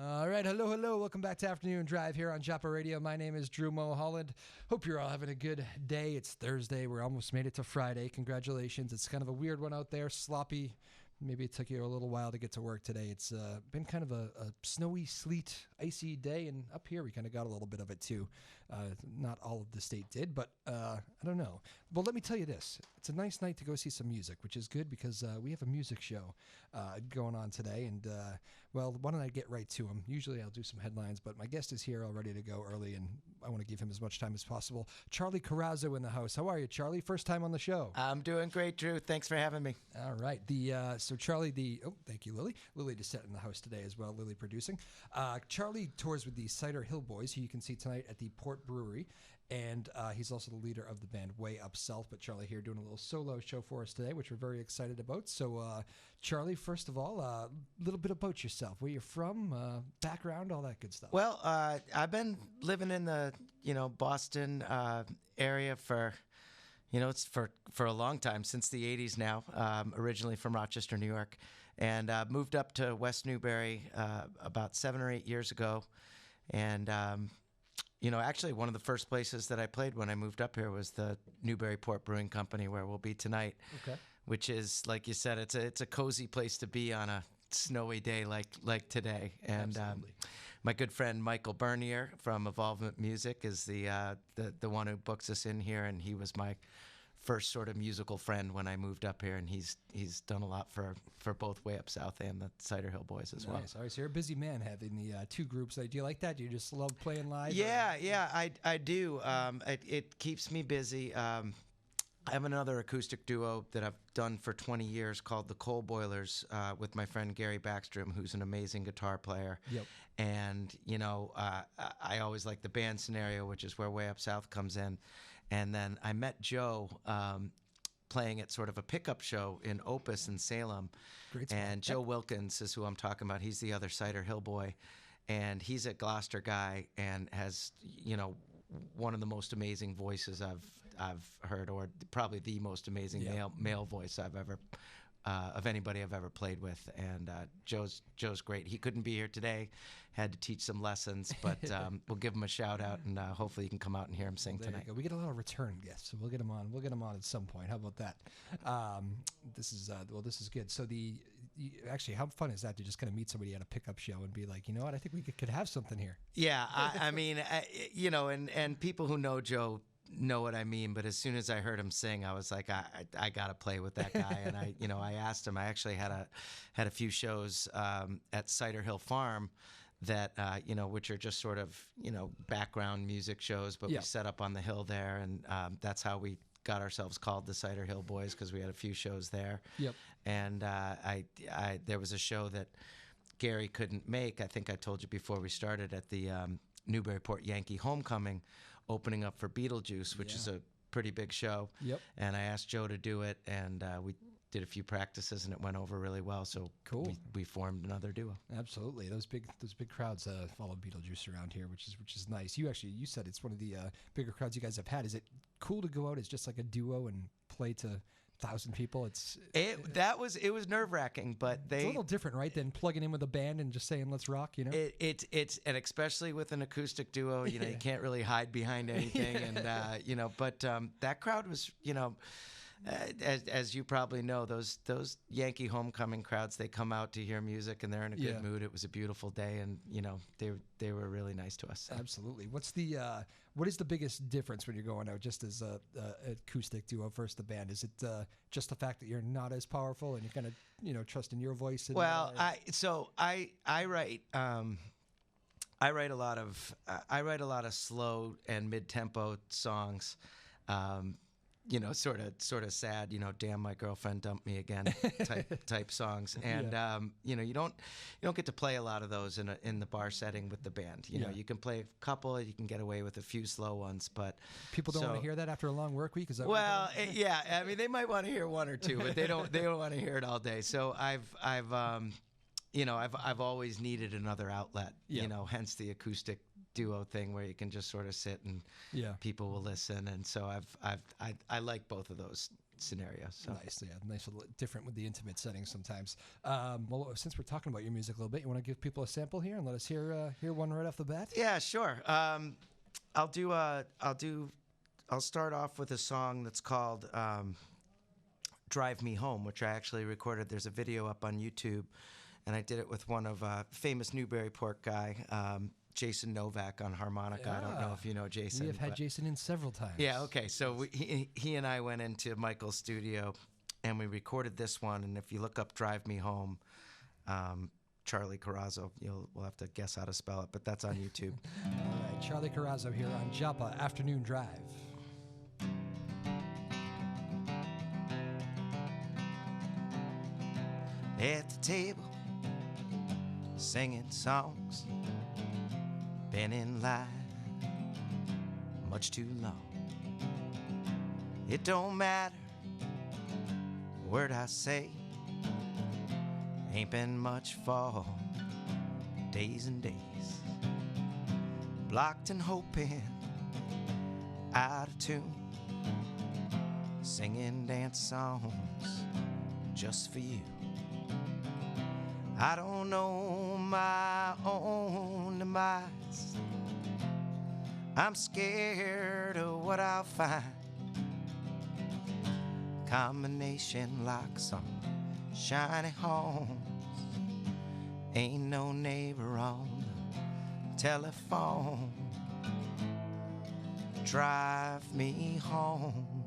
All right, hello. Welcome back to Afternoon Drive here on Joppa Radio. My name is Drew Moholland. Hope you're all having a good day. It's Thursday. We're almost made it to Friday. Congratulations. It's kind of a weird one out there, sloppy. Maybe it took you a little while to get to work today. It's been kind of a snowy, sleet, icy day, and up here we kind of got a little bit of it too. Not all of the state did, but I don't know. Well, let me tell you this. It's a nice night to go see some music, which is good because we have a music show going on today. And, well, why don't I get right to him? Usually I'll do some headlines, but my guest is here all ready to go early, and I want to give him as much time as possible. Charley Carrozo in the house. How are you, Charley? First time on the show. I'm doing great, Drew. Thanks for having me. All right. So Charley, thank you, Lily. Lily just sat in the house today as well, Lily producing. Charley tours with the Cider Hill Boys, who you can see tonight at the Port Brewery, and he's also the leader of the band Way Up South. But Charley here doing a little solo show for us today, which we're very excited about. So, Charley, first of all, a little bit about yourself, where you're from, background, all that good stuff. Well, I've been living in the Boston area for it's for a long time, since the 80s now. Originally from Rochester, New York, and moved up to West Newbury about 7 or 8 years ago. And actually one of the first places that I played when I moved up here was the Newburyport Brewing Company, where we'll be tonight. Okay. Which is, like you said, it's a cozy place to be on a snowy day like today. And my good friend Michael Bernier from Evolvement Music is the one who books us in here, and he was my first sort of musical friend when I moved up here, and he's done a lot for both Way Up South and the Cider Hill Boys as well. Nice. All right, so you're a busy man having the two groups. Do you like that? Do you just love playing live? Yeah, I do. It keeps me busy. I have another acoustic duo that I've done for 20 years called the Coal Boilers with my friend Gary Backstrom, who's an amazing guitar player. Yep. And, I always like the band scenario, which is where Way Up South comes in. And then I met Joe playing at sort of a pickup show in Opus in Salem. Great spot. And Joe Wilkins is who I'm talking about. He's the other Cider Hill boy. And he's a Gloucester guy and has, one of the most amazing voices I've heard, or probably the most amazing male voice I've ever of anybody I've ever played with. And Joe's great. He couldn't be here today, had to teach some lessons, but we'll give him a shout out, and hopefully you can come out and hear him sing tonight. We get a lot of return guests, so we'll get him on. We'll get him on at some point. How about that? This is good. So actually, how fun is that to just kind of meet somebody at a pickup show and be like, you know what, I think we could have something here. Yeah, I mean, and people who know Joe know what I mean, but as soon as I heard him sing, I was like, I gotta play with that guy. And I asked him. I actually had a few shows at Cider Hill Farm that which are just sort of background music shows, but we set up on the hill there, and that's how we got ourselves called the Cider Hill Boys, because we had a few shows there. Yep. And there was a show that Gary couldn't make. I think I told you before we started, at the Newburyport Yankee Homecoming, opening up for Beetlejuice, which is a pretty big show. Yep. And I asked Joe to do it, and we did a few practices, and it went over really well. So cool. We formed another duo. Absolutely, those big crowds follow Beetlejuice around here, which is nice. You said it's one of the bigger crowds you guys have had. Is it cool to go out as just like a duo and play to 1,000 people? It was nerve-wracking, but it's a little different, right, than plugging in with a band and just saying let's rock. It's and especially with an acoustic duo, you can't really hide behind anything. And but that crowd was, as you probably know, those Yankee Homecoming crowds, they come out to hear music and they're in a good mood. It was a beautiful day, and they were really nice to us. Absolutely. What is the biggest difference when you're going out just as a acoustic duo versus the band? Is it just the fact that you're not as powerful and you're kind of trusting your voice? Well, I write a lot of slow and mid-tempo songs. Sort of sad, damn, my girlfriend dumped me again type songs. And you don't get to play a lot of those in the bar setting with the band. You can play a couple, you can get away with a few slow ones, but people don't want to hear that after a long work week. Is that I mean, they might want to hear one or two, but they don't want to hear it all day. So I've always needed another outlet. Hence the acoustic duo thing where you can just sort of sit and people will listen. And so I like both of those scenarios. So. Nice, yeah, nice, a little different with the intimate setting sometimes. Well, since we're talking about your music a little bit, you want to give people a sample here and let us hear one right off the bat? Yeah, sure. I'll start off with a song that's called "Drive Me Home," which I actually recorded. There's a video up on YouTube, and I did it with one of famous Newburyport guy, Jason Novak on harmonica. I don't know if you know Jason. We have had Jason in several times. Yeah, okay. So he and I went into Michael's studio, and we recorded this one. And if you look up "Drive Me Home," Charley Carrozo, we'll have to guess how to spell it, but that's on YouTube. All right, Charley Carrozo here on Joppa Afternoon Drive. At the table, singing songs, been in line much too long. It don't matter a word I say, ain't been much for days and days. Blocked and hoping, out of tune, singing dance songs just for you. I don't know my own demise. I'm scared of what I'll find. Combination locks on shiny homes. Ain't no neighbor on the telephone. Drive me home.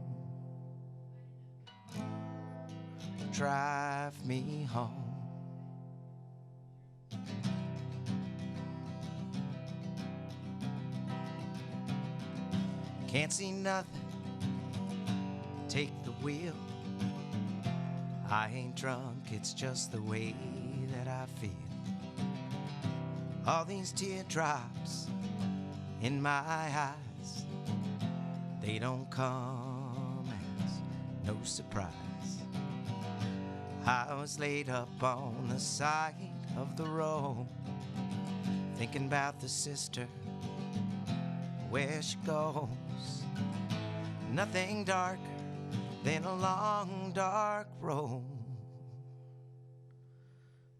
Drive me home. Can't see nothing, take the wheel. I ain't drunk, it's just the way that I feel. All these teardrops in my eyes, they don't come as no surprise. I was laid up on the side of the road, thinking about the sister, where she goes. Nothing darker than a long, dark road.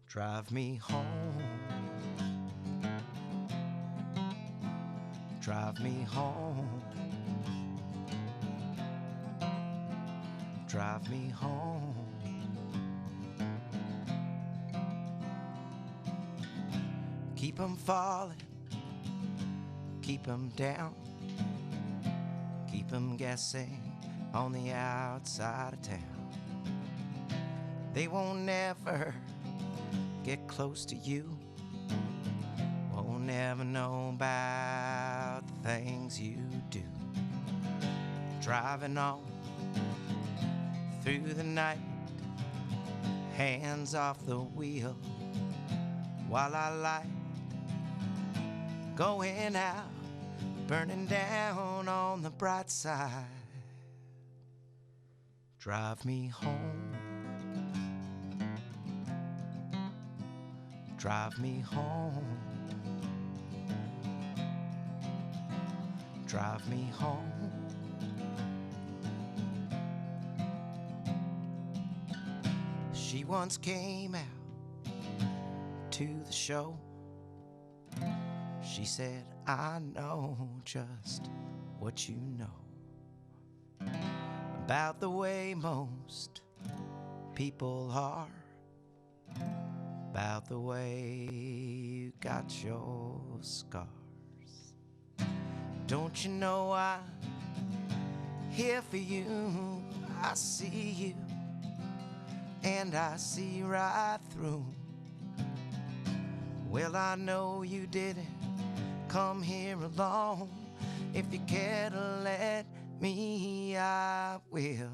Drive me home. Drive me home. Drive me home. Keep 'em falling, keep 'em down. Keep 'em guessing on the outside of town. They won't never get close to you. Won't never know about the things you do. Driving on through the night, hands off the wheel, while I light, going out, burning down on the bright side. Drive me home. Drive me home. Drive me home. She once came out to the show. She said, I know just what you know about the way most people are, about the way you got your scars. Don't you know I'm here for you? I see you, and I see right through. Well, I know you didn't come here alone. If you care to let me, I will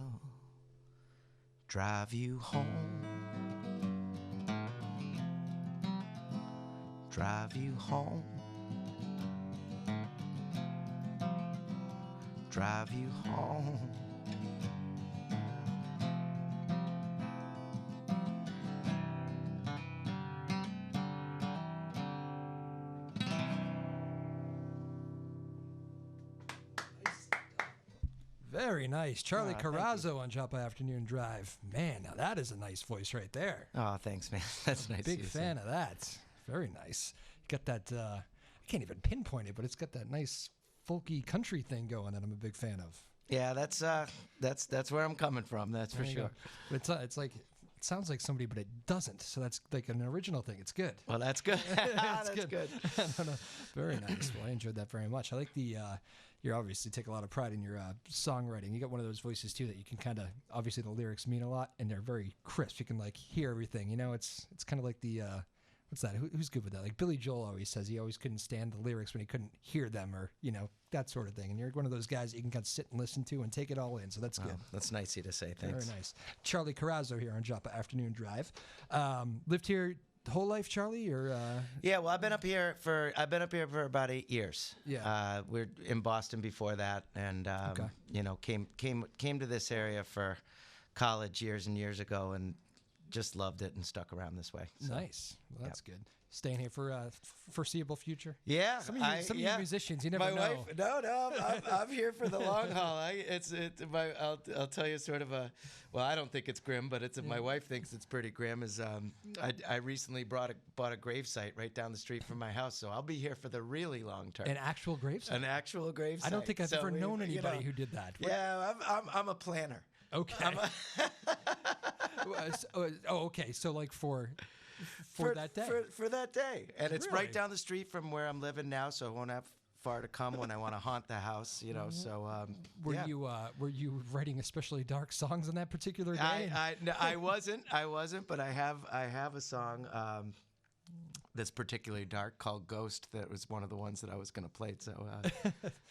drive you home. Drive you home. Drive you home. Very nice. Charley Thank you. Carrozo on Joppa Afternoon Drive. Man, now that is a nice voice right there. Oh, thanks, man. That's nice. Big fan of that. Very nice. You got that, I can't even pinpoint it, but it's got that nice folky country thing going that I'm a big fan of. Yeah, that's where I'm coming from. That's for sure. It's like, it sounds like somebody, but it doesn't. So that's like an original thing. It's good. Well, that's good. That's good. No. Very nice. Well, I enjoyed that very much. I like the, you obviously take a lot of pride in your songwriting. You got one of those voices too that you can kind of, obviously the lyrics mean a lot and they're very crisp. You can like hear everything. You know, it's kind of like the, what's that? Who's good with that? Like Billy Joel always says he always couldn't stand the lyrics when he couldn't hear them, or you know, that sort of thing. And you're one of those guys that you can kind of sit and listen to and take it all in. So that's good. That's nice of you to say. Thanks. Very nice. Charley Carrozo here on Joppa Afternoon Drive. Lived here the whole life, Charlie, or Yeah, well, I've been up here for about 8 years. Yeah. We're in Boston before that, and Okay. you know, came to this area for college years and years ago, and just loved it and stuck around this way. So. Nice. Well, that's good. Staying here for foreseeable future. Yeah, Some of you musicians, you never my know. wife, no, I'm here for the long haul. I'll tell you sort of a, well, I don't think it's grim, but my wife thinks it's pretty grim. I recently bought a gravesite right down the street from my house, so I'll be here for the really long term. An actual gravesite? An actual gravesite. I don't think I've ever known anybody who did that. Yeah, I'm a planner. Okay. Okay. So like for that day. For that day. And it's Really? right down the street from where I'm living now, so I won't have far to come when I want to haunt the house, you know. So were you writing especially dark songs on that particular day? No, I wasn't, but I have a song that's particularly dark called Ghost. That was one of the ones that I was going to play. So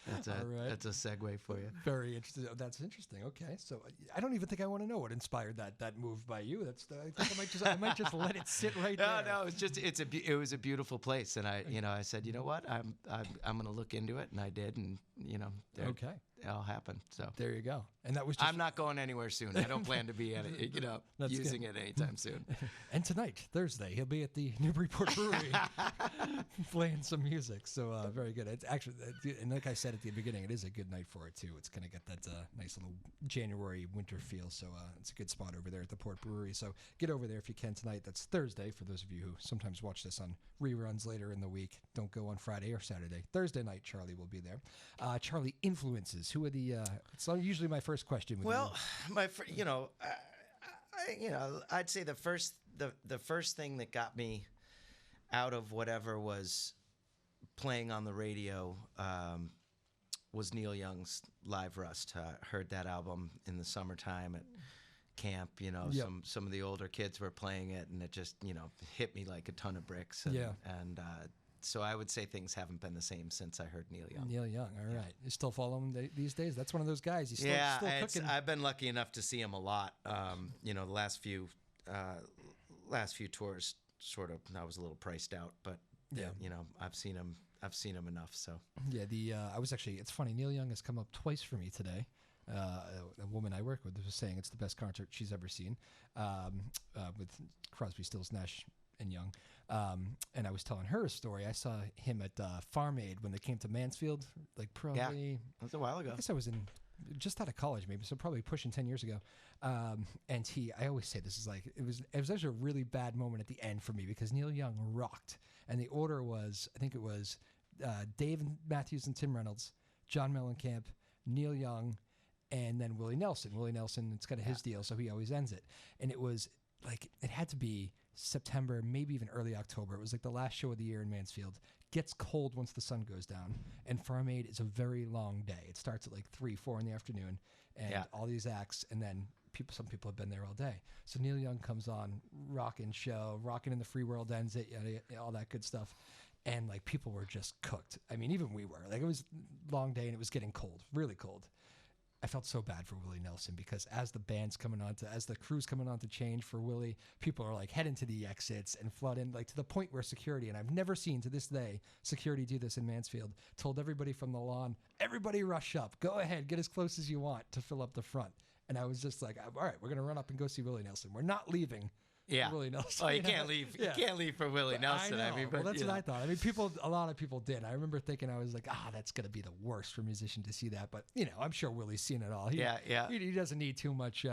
that's a segue for you. Very interesting. Oh, that's interesting. Okay, so I don't even think I want to know what inspired that move by you. I think I might just let it sit right there. No, it was a beautiful place, and I said, you know what, I'm going to look into it, and I did, and Okay. It all happened. So There you go. And that was just I'm not going anywhere soon. I don't plan to be at it, using it anytime soon. And tonight, Thursday, he'll be at the Newburyport Brewery playing some music. So very good. It's actually, and like I said at the beginning, it is a good night for it too. It's going to get that nice little January winter feel. So it's a good spot over there at the Port Brewery. So get over there if you can tonight. That's Thursday for those of you who sometimes watch this on reruns later in the week. Don't go on Friday or Saturday. Thursday night, Charlie will be there. Charlie, influences. Who are the? It's usually my first question. With I'd say the first thing that got me out of whatever was playing on the radio was Neil Young's Live Rust. Heard that album in the summertime at camp. Yep. Some of the older kids were playing it, and it just hit me like a ton of bricks. And so I would say things haven't been the same since I heard Neil Young. Neil Young, all right. You still follow him these days? That's one of those guys. He's still cooking. I've been lucky enough to see him a lot. The last few tours, sort of, I was a little priced out, but I've seen him enough. So I was actually. It's funny. Neil Young has come up twice for me today. A woman I work with was saying it's the best concert she's ever seen, with Crosby, Stills, Nash, and Young. And I was telling her a story. I saw him at Farm Aid when they came to Mansfield, like probably. Yeah, that was a while ago. I guess I was just out of college, maybe, so probably pushing 10 years ago. And I always say this is like it was actually a really bad moment at the end for me because Neil Young rocked, and the order was I think it was Dave Matthews and Tim Reynolds, John Mellencamp, Neil Young, and then Willie Nelson. Willie Nelson, it's kind of his deal, so he always ends it. And it was like it had to be September, maybe even early October. It was like the last show of the year in Mansfield. Gets cold once the sun goes down, and Farm Aid is a very long day. It starts at like 3, 4 in the afternoon, and all these acts, and then some people have been there all day. So Neil Young comes on, rocking in the free world ends it, all that good stuff, and like people were just cooked. I mean, even we were. Like it was a long day, and it was getting cold, really cold. I felt so bad for Willie Nelson because as the crew's coming on to change for Willie, people are like heading to the exits and flooding, like to the point where security, and I've never seen to this day security do this in Mansfield, told everybody from the lawn, everybody rush up, go ahead, get as close as you want to fill up the front. And I was just like, all right, we're going to run up and go see Willie Nelson. We're not leaving Yeah. Willie Nelson. Oh, you can't leave. Yeah. You can't leave for Willie Nelson. I know. mean, well, that's you what know. I thought. I mean, a lot of people did. I remember thinking, I was like, that's going to be the worst for a musician to see that. But, I'm sure Willie's seen it all. Yeah. He doesn't need too much.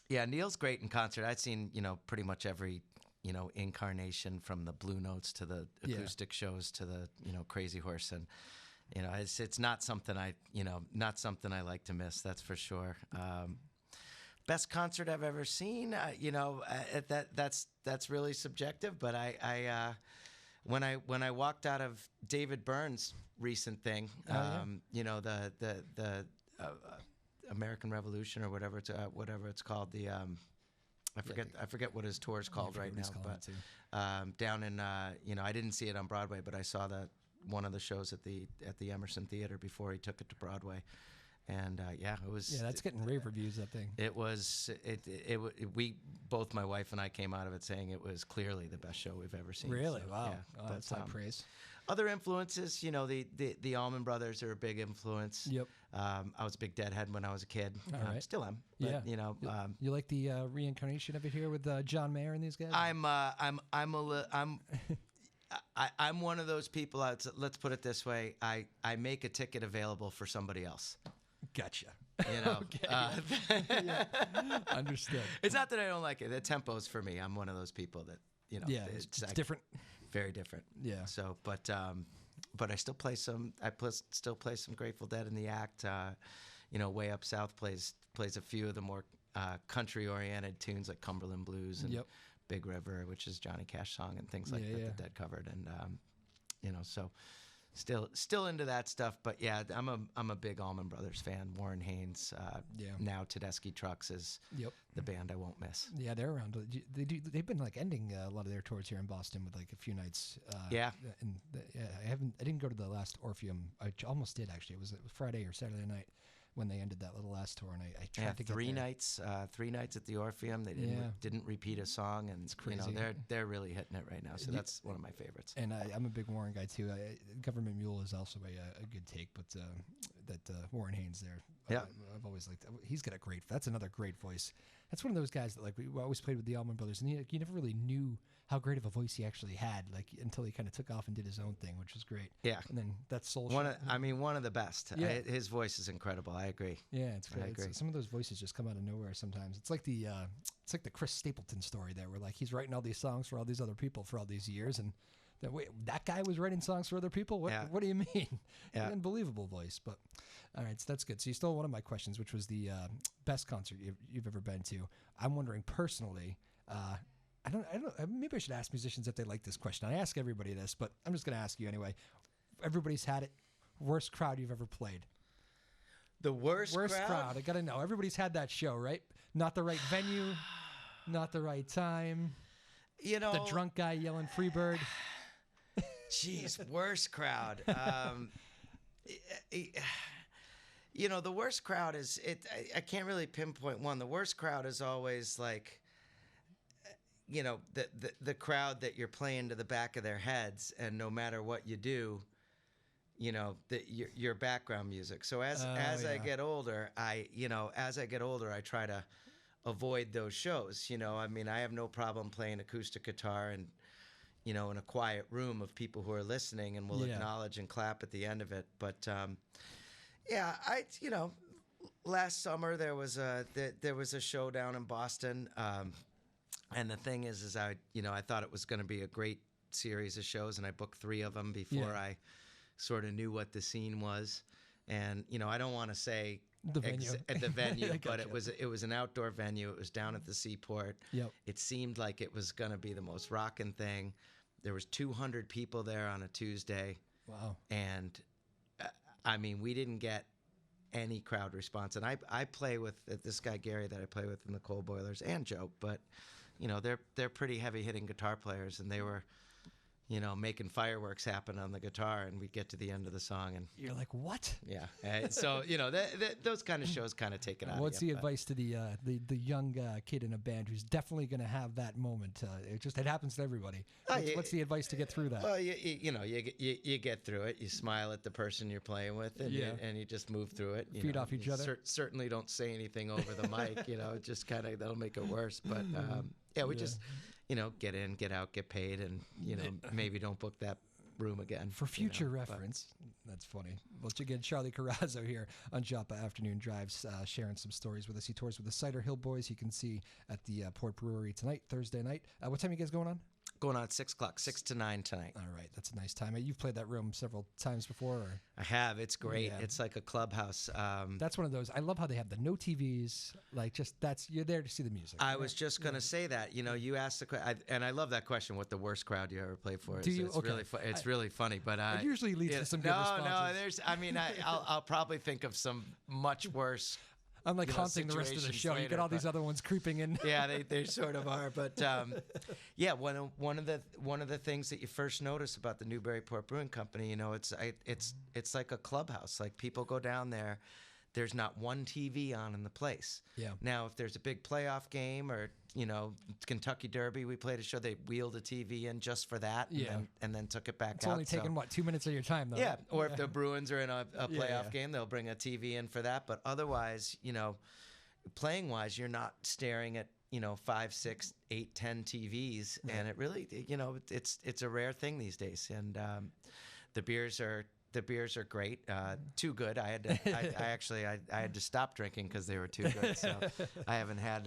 Yeah, Neil's great in concert. I've seen, pretty much every, incarnation from the Blue Notes to the acoustic shows to the, Crazy Horse. And, it's not something not something I like to miss. That's for sure. Best concert I've ever seen, that's really subjective. But when I walked out of David Byrne's recent thing, the American Revolution or whatever it's called, the I forget what his tour is called right now, but down in I didn't see it on Broadway, but I saw one of the shows at the Emerson Theater before he took it to Broadway. And it was. Yeah, that's getting rave reviews. That thing. It was. We both, my wife and I, came out of it saying it was clearly the best show we've ever seen. Really? So, wow. Yeah. That's high praise. Other influences, the Allman Brothers are a big influence. Yep. I was a big Deadhead when I was a kid. All right. Still am. But, yeah. You like the reincarnation of it here with John Mayer and these guys? I'm one of those people. Let's put it this way: I make a ticket available for somebody else. Gotcha. Okay. Understood. It's not that I don't like it. The tempo's for me. I'm one of those people that Yeah, it's different. Very different. Yeah. So, but I still play some. Still play some Grateful Dead in the act. Way Up South plays a few of the more country-oriented tunes like Cumberland Blues and Big River, which is Johnny Cash song, and things like that. The Dead covered, and so. Still into that stuff, but yeah, I'm a big Allman Brothers fan. Warren Haynes, now Tedeschi Trucks is the band I won't miss. Yeah, they're around. They've been like ending a lot of their tours here in Boston with like a few nights. I didn't go to the last Orpheum. I almost did actually. It was Friday or Saturday night when they ended that little last tour, and I tried to get three nights at the Orpheum. They didn't repeat a song, and it's crazy. They're really hitting it right now. So that's one of my favorites. And I'm a big Warren guy too. Government Mule is also a good take, but that Warren Haynes there, I've always liked. He's got that's another great voice. That's one of those guys that we always played with the Allman Brothers, and you never really knew how great of a voice he actually had, until he kind of took off and did his own thing, which was great. Yeah. And then that soul. One of the best. Yeah. His voice is incredible. I agree. Yeah, it's great. I agree. Some of those voices just come out of nowhere sometimes. It's like the Chris Stapleton story there, where he's writing all these songs for all these other people for all these years, and that guy was writing songs for other people. What do you mean? Yeah. Unbelievable voice. But all right, so that's good. So you stole one of my questions, which was the best concert you've ever been to. I'm wondering personally. I don't. Maybe I should ask musicians if they like this question. I ask everybody this, but I'm just going to ask you anyway. Everybody's had it. Worst crowd you've ever played. The worst crowd. I got to know. Everybody's had that show, right? Not the right venue, not the right time. The drunk guy yelling "Freebird." Jeez, worst crowd. The worst crowd is it. I can't really pinpoint one. The worst crowd is always like. The crowd that you're playing to the back of their heads, and no matter what you do, your background music. So as I get older, I try to avoid those shows. I have no problem playing acoustic guitar and, in a quiet room of people who are listening and will acknowledge and clap at the end of it. But last summer there was a show down in Boston. And the thing is I thought it was going to be a great series of shows, and I booked 3 of them before I sort of knew what the scene was. And I don't want to say the venue, at the venue, but it was an outdoor venue. It was down at the Seaport. Yep. It seemed like it was going to be the most rocking thing. There was 200 people there on a Tuesday. Wow. And we didn't get any crowd response. And I play with this guy Gary that I play with in the Coal Boilers, and Joe, but. They're pretty heavy-hitting guitar players, and they were, making fireworks happen on the guitar, and we'd get to the end of the song, and you're like, what? Yeah. So those kind of shows kind of take it out. What's the advice to the young kid in a band who's definitely going to have that moment? It happens to everybody. What's the advice to get through that? Well, you get through it. You smile at the person you're playing with, and you just move through it. Feed off each other. Certainly don't say anything over the mic. Just kind of that'll make it worse. But Yeah, we just, get in, get out, get paid, and, maybe don't book that room again. For future reference, that's funny. Well, again, Charley Carrozo here on Joppa Afternoon Drives, sharing some stories with us. He tours with the Cider Hill Boys. You can see at the Port Brewery tonight, Thursday night. What time are you guys going on? Going on at 6 o'clock, 6 to 9 tonight. All right, that's a nice time. You've played that room several times before? Or? I have. It's great. Yeah. It's like a clubhouse. That's one of those. I love how they have the no TVs. Like, you're there to see the music. I was just going to say that. You asked the question, and I love that question, what the worst crowd you ever played for is. Do you? It's okay. really it's really funny, but it usually leads to some good responses. I'll probably think of some much worse. I'm like haunting the rest of the show. You get all these other ones creeping in. Yeah, they sort of are. But yeah, one of the things that you first notice about the Newburyport Brewing Company, it's like a clubhouse. Like people go down there. There's not one TV on in the place. Yeah. Now, if there's a big playoff game or Kentucky Derby, we played a show. They wheeled a TV in just for that. And then took it back out. It's only taking 2 minutes of your time, though. Yeah. Or if the Bruins are in a playoff game, they'll bring a TV in for that. But otherwise, playing wise, you're not staring at 5, 6, 8, 10 TVs, and it really it's a rare thing these days. And the beers are great. Too good. I had to stop drinking because they were too good. So I haven't had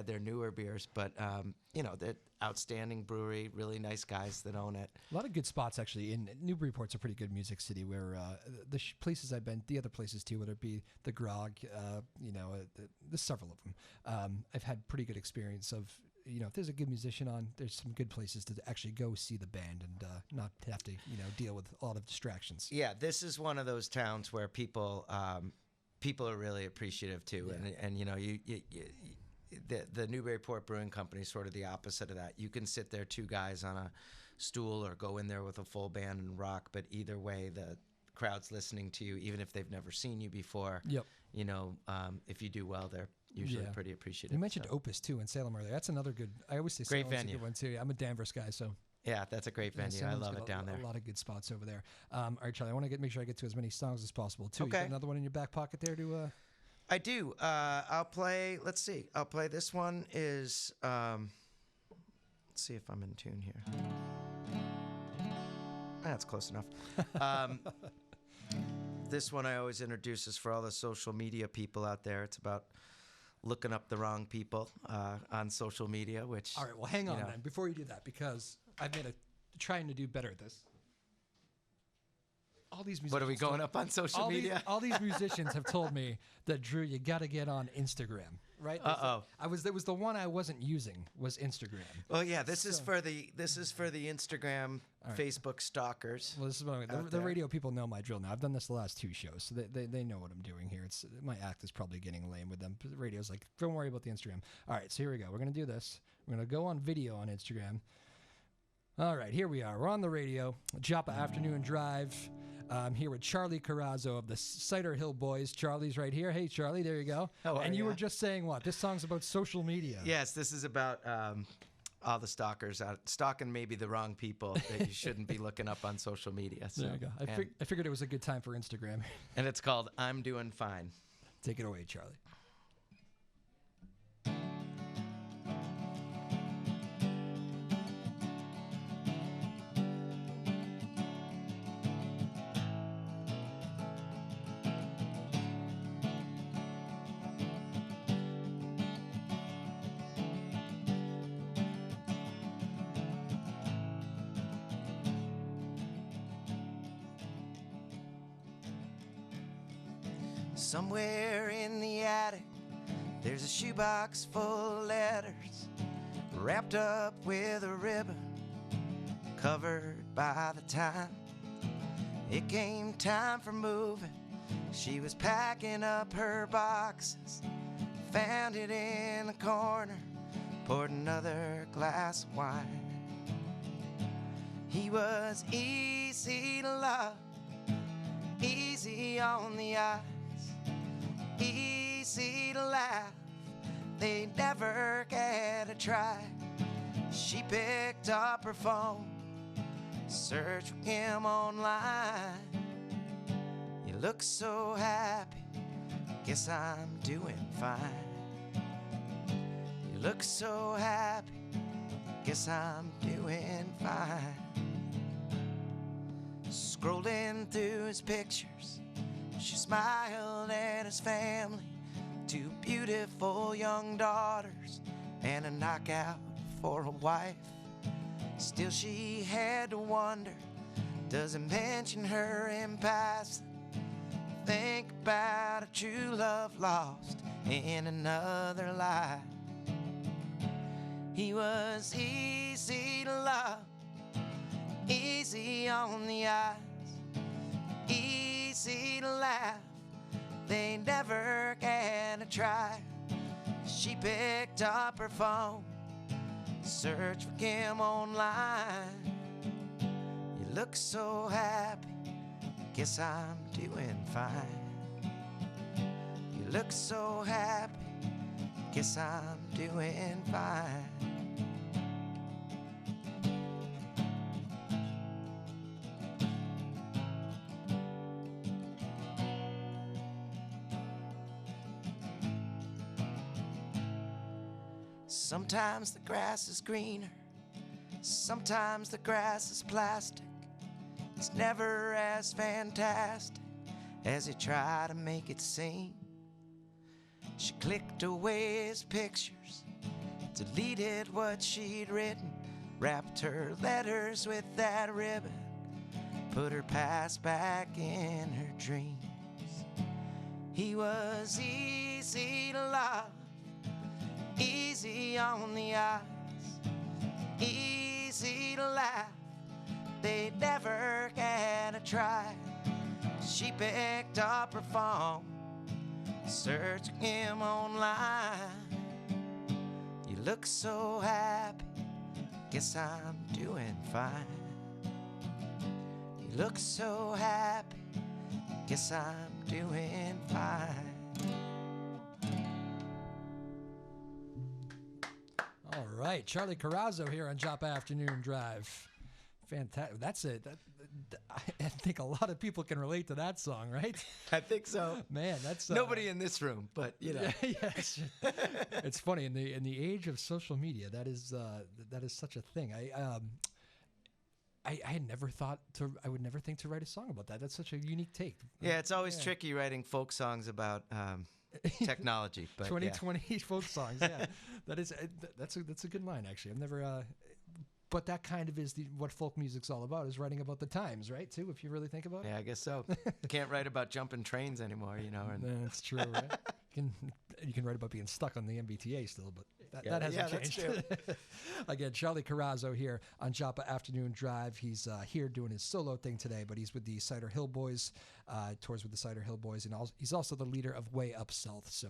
their newer beers, but they're outstanding brewery, really nice guys that own it. A lot of good spots actually. In Newburyport's a pretty good music city where the places I've been, the other places too, whether it be the Grog, there's several of them. I've had pretty good experience of. If there's a good musician on, there's some good places to actually go see the band and not have to, deal with a lot of distractions. Yeah, this is one of those towns where people are really appreciative too, and the Newburyport Brewing Company is sort of the opposite of that. You can sit there, two guys on a stool, or go in there with a full band and rock, but either way, the crowd's listening to you, even if they've never seen you before. Yep. If you do well, they're usually pretty appreciative. You mentioned Opus too in Salem earlier. That's another good. I always say great Salem's venue. a good one too. I'm a Danvers guy, so. Yeah, that's a great venue. I love it down there. A lot of good spots over there. All right, Charley, I want to make sure I get to as many songs as possible too. Okay. You got another one in your back pocket there to. I do. I'll play. Let's see. I'll play. This one is. Let's see if I'm in tune here. That's close enough. This one I always introduce is for all the social media people out there. It's about looking up the wrong people on social media, which... All right, well, hang on then, before you do that, because I've been trying to do better at this. All these musicians... What, are we going up on social media? All these musicians have told me that, Drew, you got to get on Instagram, right? It was the one I wasn't using, was Instagram. Well, yeah, this is for the Instagram, Facebook stalkers. Well, this is what the radio people know my drill now. I've done this the last 2 shows, so they know what I'm doing here. My act is probably getting lame with them. The radio's like, don't worry about the Instagram. All right, so here we go. We're going to do this. We're going to go on video on Instagram. All right, here we are. We're on the radio. Joppa Afternoon Drive. I'm here with Charley Carrozo of the Cider Hill Boys. Charley's right here. Hey, Charley, there you go. And you were just saying what? This song's about social media. Yes, this is about all the stalkers out stalking maybe the wrong people that you shouldn't be looking up on social media. So, there you go. I figured it was a good time for Instagram. And it's called I'm Doing Fine. Take it away, Charley. Somewhere in the attic, there's a shoebox full of letters, wrapped up with a ribbon, covered by the time it came time for moving. She was packing up her boxes, found it in the corner, poured another glass of wine. He was easy to love, easy on the eyes, easy to laugh, they never get a try. She picked up her phone, searched for him online. You look so happy, guess I'm doing fine. You look so happy, guess I'm doing fine. Scrolling through his pictures, she smiled at his family, 2 beautiful young daughters, and a knockout for a wife. Still she had to wonder, does it mention her in passing? Think about a true love lost in another life. He was easy to love, easy on the eyes, easy to laugh. They never can try. She picked up her phone, searched for him online. You look so happy, guess I'm doing fine. You look so happy, guess I'm doing fine. Sometimes the grass is greener, sometimes the grass is plastic. It's never as fantastic as you try to make it seem. She clicked away his pictures, deleted what she'd written, wrapped her letters with that ribbon, put her past back in her dreams. He was easy to love, easy on the eyes, easy to laugh. They never had a try. She picked up her phone, searched him online. You look so happy, guess I'm doing fine. You look so happy, guess I'm doing fine. All right, Charley Carrozo here on Joppa Afternoon Drive. Fantastic. That's it. I think a lot of people can relate to that song, right? I think so. Man, that's nobody in this room, but you know. Yes. It's funny in the age of social media. That is such a thing. I had never thought to. I would never think to write a song about that. That's such a unique take. Yeah, it's always tricky writing folk songs about technology. But 2020 folk songs. Yeah, that's a good line actually. I've never. But that kind of is what folk music's all about, is writing about the times, right, too, if you really think about it? Yeah, I guess so. Can't write about jumping trains anymore, you know. That's true, right? You can write about being stuck on the MBTA still, but that hasn't changed. That's true. Again, Charley Carrozo here on Joppa Afternoon Drive. He's here doing his solo thing today, but he's with the Cider Hill Boys, tours with the Cider Hill Boys, and he's also the leader of Way Up South. So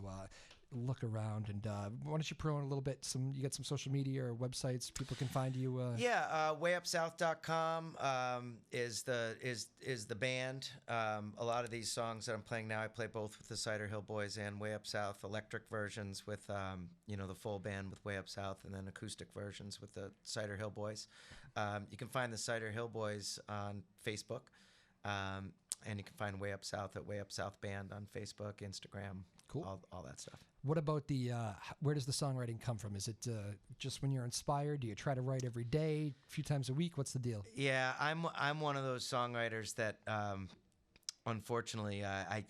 look around, and why don't you promote a little bit? You got some social media or websites people can find you? Wayupsouth.com is the band. A lot of these songs that I'm playing now, I play both with the Cider Hill Boys and Way Up South, electric versions with the full band with Way Up South, and then acoustic versions with the Cider Hill Boys. You can find the Cider Hill Boys on Facebook, and you can find Way Up South at Way Up South Band on Facebook, Instagram, cool, all that stuff. What about where does the songwriting come from? Is it just when you're inspired? Do you try to write every day, a few times a week? What's the deal? Yeah, I'm one of those songwriters that unfortunately I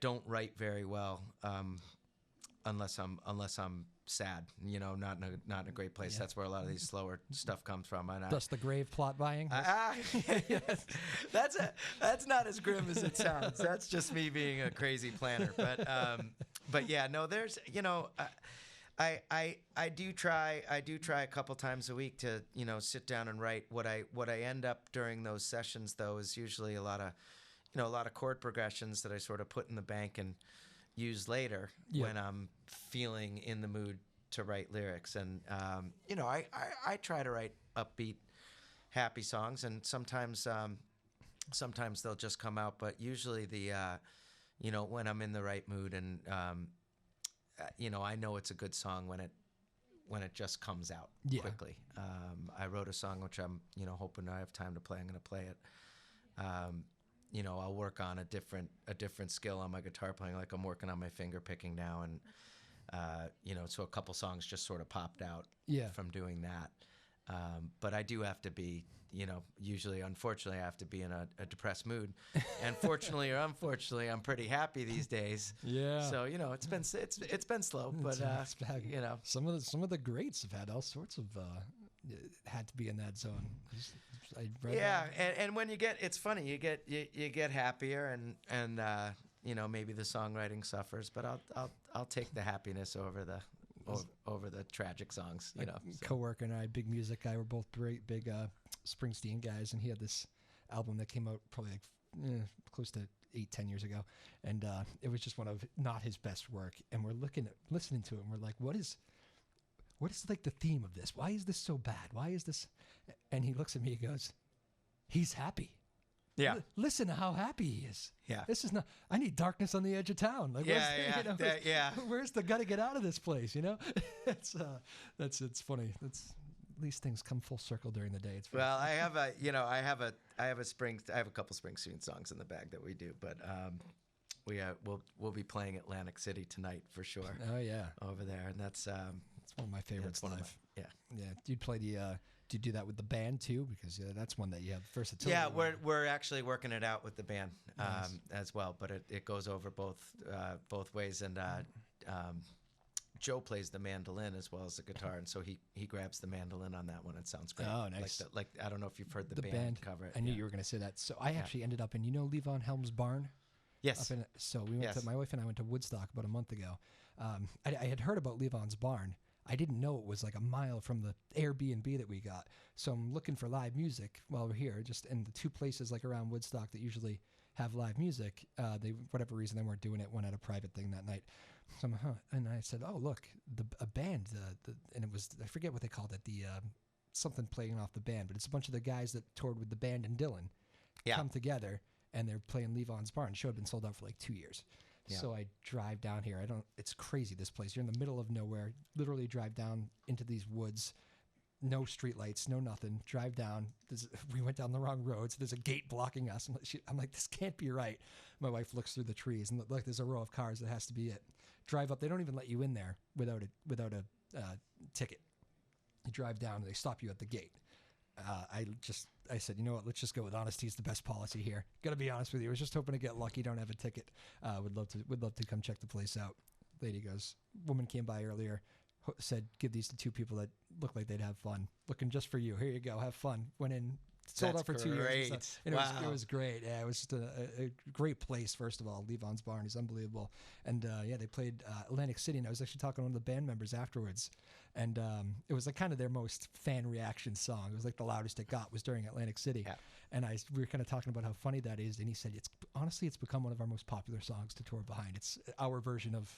don't write very well unless I'm sad, not in a great place. Yeah. That's where a lot of these slower stuff comes from. Thus the grave plot buying. Yes. That's not as grim as it sounds. That's just me being a crazy planner. But yeah, no, there's I do try a couple times a week to sit down and write. What I end up during those sessions though is usually a lot of chord progressions that I sort of put in the bank and use later when I'm feeling in the mood to write lyrics. And I try to write upbeat, happy songs, and sometimes they'll just come out. But usually when I'm in the right mood and I know it's a good song when it just comes out quickly. I wrote a song which I'm hoping I have time to play. I'm going to play it. I'll work on a different skill on my guitar playing, like I'm working on my finger picking now, and So a couple songs just sort of popped out Yeah. from doing that. But I do have to be, usually, unfortunately, I have to be in a depressed mood. And fortunately or unfortunately, I'm pretty happy these days. Yeah. So it's been slow, but some of the greats have had all sorts of had to be in that zone. And when it's funny, you get happier, and maybe the songwriting suffers, but I'll take the happiness over the tragic songs. Coworker and I, big music guy, we're both big Springsteen guys, and he had this album that came out probably like close to 8-10 years ago, and it was just one of not his best work. And we're listening to it, and we're like, what is like the theme of this? Why is this so bad? Why is this? And he looks at me, he goes, he's happy. Yeah. Listen to how happy he is. Yeah. This is not, I need darkness on the edge of town. Like, where's the gotta get out of this place? It's funny. These things come full circle during the day. It's funny. Well, I have a couple Springsteen songs in the bag that we do, but we'll be playing Atlantic City tonight for sure. Oh yeah. Over there. And that's one of my favorites live. Yeah. You'd play do you do that with the band too? Because that's one that you have versatility. Yeah, we're actually working it out with the band Nice. as well, but it goes over both ways. And Joe plays the mandolin as well as the guitar, and so he grabs the mandolin on that one. It sounds great. Oh, nice. Like I don't know if you've heard the band cover it. I knew you were going to say that. So I actually ended up in Levon Helm's barn. Yes. So we went to, my wife and I went to Woodstock about a month ago. I had heard about Levon's barn. I didn't know it was like a mile from the Airbnb that we got. So I'm looking for live music while we're here, just in the two places like around Woodstock that usually have live music. They, whatever reason, they weren't doing it. One had a private thing that night. So I'm, and I said, oh, look, a band, and it was, I forget what they called it, something playing off the band, but it's a bunch of the guys that toured with the band and Dylan come together, and they're playing Levon's barn. The show had been sold out for like 2 years. Yeah. So I drive down here. It's crazy, this place. You're in the middle of nowhere, literally drive down into these woods, no streetlights, no nothing. Drive down. We went down the wrong road, so there's a gate blocking us. I'm like, this can't be right. My wife looks through the trees, and look, there's a row of cars. That has to be it. Drive up. They don't even let you in there without a ticket. You drive down, and they stop you at the gate. I said, you know what? Let's just go with honesty is the best policy here. Got to be honest with you. I was just hoping to get lucky. Don't have a ticket. Would love to come check the place out. Lady goes, woman came by earlier, said, give these to 2 people that look like they'd have fun. Looking just for you. Here you go. Have fun. Went in. Sold out for 2 years. And wow. It was great. Yeah, it was just a great place, first of all. Levon's barn is unbelievable. And they played Atlantic City, and I was actually talking to one of the band members afterwards. And it was like kind of their most fan reaction song. It was like the loudest it got was during Atlantic City. Yeah. And we were kind of talking about how funny that is. And he said, it's become one of our most popular songs to tour behind. It's our version of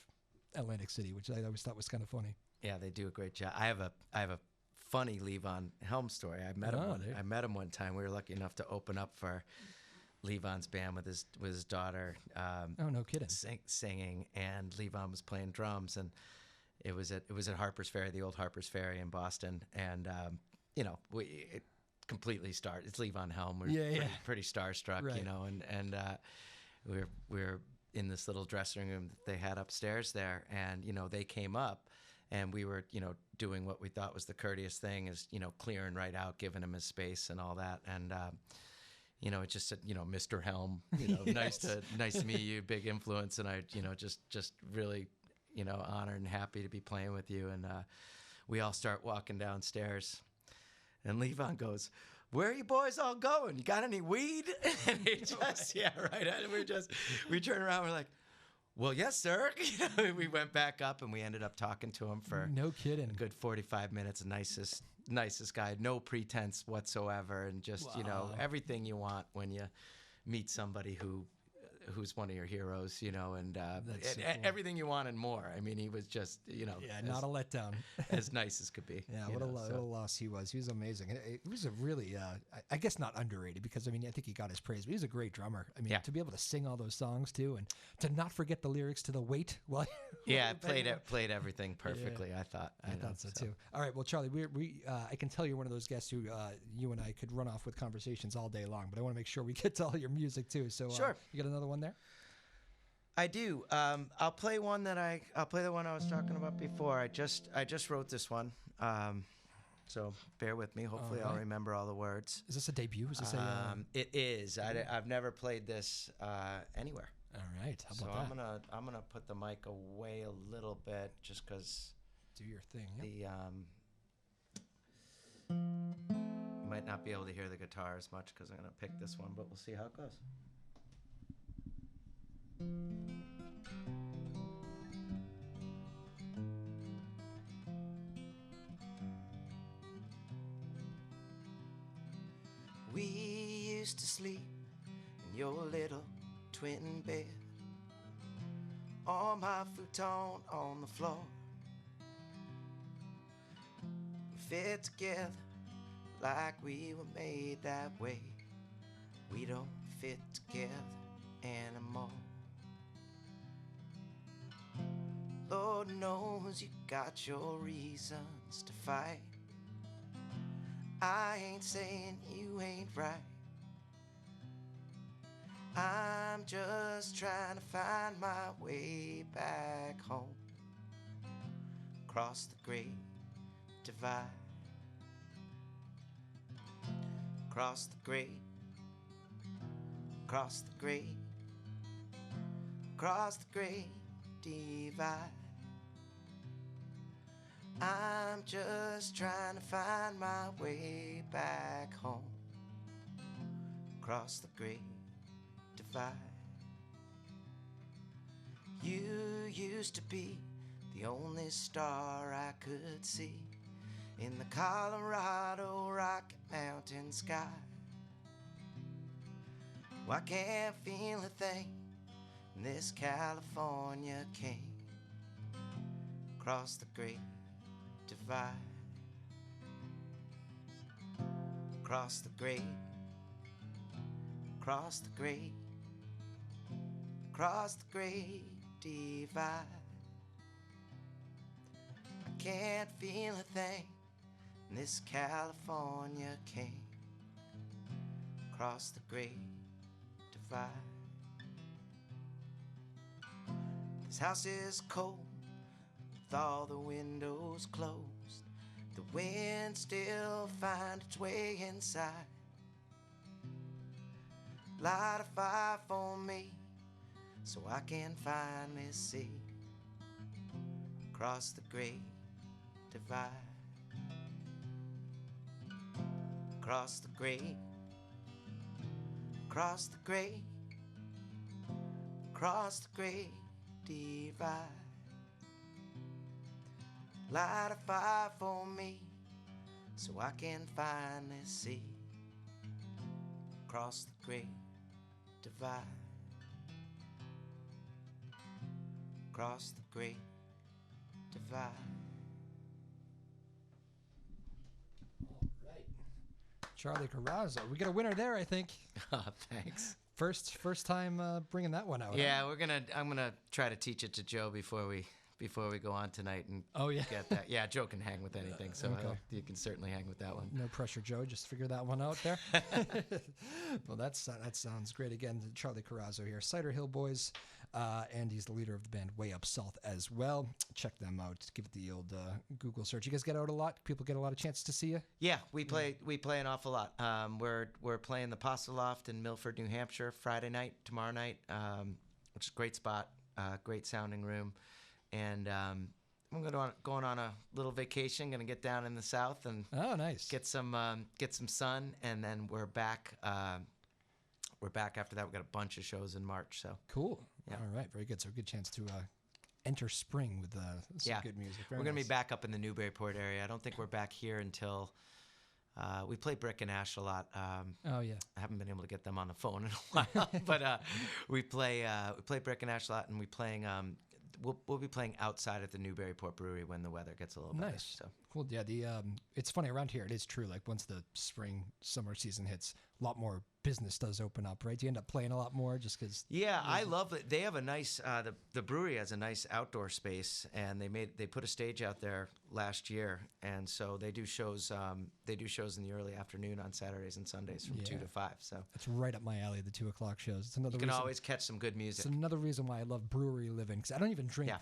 Atlantic City, which I always thought was kind of funny. Yeah, they do a great job. I have a funny Levon Helm story. I met him one time. We were lucky enough to open up for Levon's band with his daughter. No kidding. Singing, and Levon was playing drums, and it was at Harper's Ferry, the old Harper's Ferry in Boston, and it completely started. It's Levon Helm. We're pretty starstruck, right. and we're in this little dressing room that they had upstairs there, and they came up. And we were, doing what we thought was the courteous thing, is, clearing right out, giving him his space and all that. And, it just said, Mr. Helm, Yes. nice to meet you, big influence. And I, just really, honored and happy to be playing with you. And we all start walking downstairs. And Levon goes, where are you boys all going? You got any weed? And he just, yeah, right. And we turn around, we're like, well, yes, sir. We went back up, and we ended up talking to him for no kidding, a good 45 minutes. Nicest guy, no pretense whatsoever, and just everything you want when you meet somebody who's one of your heroes, and so cool. Everything you want and more. I mean, he was just, not a letdown, as nice as could be. Yeah, what a loss he was. He was amazing. It was a really, I guess not underrated, because I think he got his praise, but he was a great drummer. To be able to sing all those songs too, and to not forget the lyrics to the Wait. Well, played everything perfectly. Yeah. I thought so too. All right, well, Charlie, I can tell you're one of those guests who you and I could run off with conversations all day long, but I want to make sure we get to all your music too. So sure, you got another one there? I do. I'll play one I'll play the one I was talking about before. I just wrote this one. So bear with me. Hopefully I'll remember all the words. Is this a debut? Is this It is. I've never played this anywhere. All right. How about that? I'm gonna put the mic away a little bit just because. Do your thing. Yep. You might not be able to hear the guitar as much because I'm gonna pick this one, but we'll see how it goes. We used to sleep in your little twin bed, on my futon on the floor. We fit together like we were made that way. We don't fit together anymore. Lord knows you got your reasons to fight. I ain't saying you ain't right. I'm just trying to find my way back home, across the great divide, across the great divide. I'm just trying to find my way back home, across the great divide. You used to be the only star I could see in the Colorado Rocky Mountain sky. Well, I can't feel a thing in this California king, across the great divide, across the great divide. I can't feel a thing in this California king, across the great divide. This house is cold with all the windows closed. The wind still finds its way inside. Light a fire for me so I can finally see, across the great divide, across the great divide. Light a fire for me so I can finally see, across the great divide, across the great divide. All right. Charley Carrozo. We got a winner there, I think. Oh, thanks. First time bringing that one out. Yeah, I'm gonna try to teach it to Joe before we go on tonight and get that. Yeah, Joe can hang with anything, so you can certainly hang with that one. No pressure, Joe. Just figure that one out there. Well, that sounds great. Again, Charley Carrozo here, Cider Hill Boys, and he's the leader of the band Way Up South as well. Check them out. Give it the old Google search. You guys get out a lot? People get a lot of chances to see you? Yeah, we play an awful lot. We're playing the Pasta Loft in Milford, New Hampshire, Friday night, tomorrow night, which is a great spot, great sounding room. And I'm going on a little vacation. Going to get down in the south and nice. Get some sun, and then we're back. We're back after that. We've got a bunch of shows in March. So cool. Yeah. All right, very good. So a good chance to enter spring with some good music. We're going to be back up in the Newburyport area. I don't think we're back here until. We play Brick and Ash a lot. I haven't been able to get them on the phone in a while, but we play Brick and Ash a lot, and we'll be playing outside at the Newburyport Brewery when the weather gets a little better. Nice. So cool. Yeah, it's funny around here. It is true. Like once the spring, summer season hits, lot more business does open up, right? Do you end up playing a lot more just because? Yeah, I love it. They have a nice the brewery has a nice outdoor space, and they put a stage out there last year, and so they do shows in the early afternoon on Saturdays and Sundays from 2 to 5. So it's right up my alley, the 2:00 shows. It's another you can reason, always catch some good music. It's another reason why I love brewery living, because I don't even drink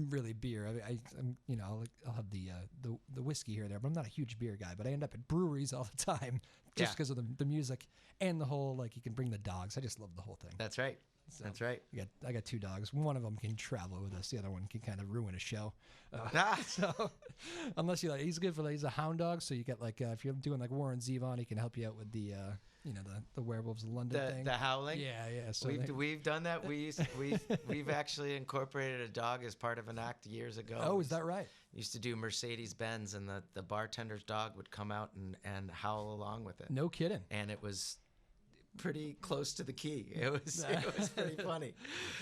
really beer. I'm I'll have the whiskey here and there, but I'm not a huge beer guy. But I end up at breweries all the time just because of the music and the whole, like, you can bring the dogs. I just love the whole thing. That's right. So That's right. I got 2 dogs. One of them can travel with us. The other one can kind of ruin a show. So unless he's good for he's a hound dog. So you get if you're doing like Warren Zevon, he can help you out with the the Werewolves of London thing. The howling. Yeah. So we've done that. We've actually incorporated a dog as part of an act years ago. Oh, is that right? Used to do Mercedes-Benz, and the bartender's dog would come out and howl along with it. No kidding. And it was pretty close to the key. It was pretty funny.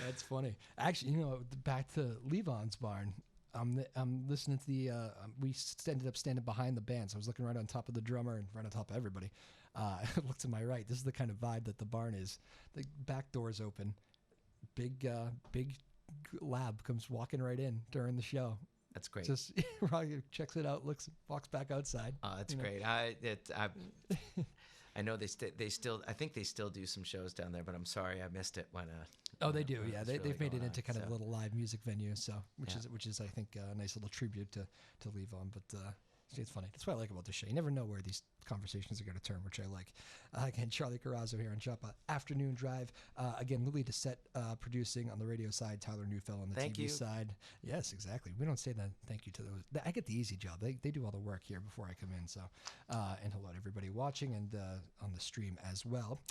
That's funny. Actually, back to Levon's barn. I'm listening to we ended up standing behind the band, so I was looking right on top of the drummer and right on top of everybody. I looked to my right. This is the kind of vibe that the barn is. The back door's open. Big lab comes walking right in during the show. That's great. Just checks it out, walks back outside. Oh, that's great. I know they still I think they still do some shows down there, but I'm sorry I missed it when. They do. Yeah, they've really made it into kind on, of a little live music venue, so which is I think a nice little tribute to Levon. But it's funny. That's what I like about the show. You never know where these conversations are going to turn, which I like. Again, Charley Carrozo here on Joppa Afternoon Drive. Again, Lily Doucette producing on the radio side, Tyler Neufeld on the TV side. Yes, exactly. We don't say that thank you to those. I get the easy job. They do all the work here before I come in. So, and hello to everybody watching and on the stream as well.